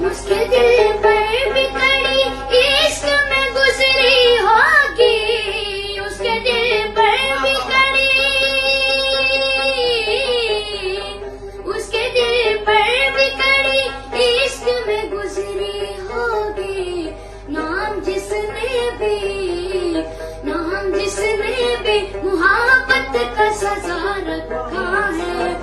उसके दिल पर भी कड़ी इश्क में गुजरी होगी, उसके दिल पर भी कड़ी, उसके दिल पर भी कड़ी इश्क में गुजरी होगी। नाम जिसने भी मुहब्बत का सजा रखा है।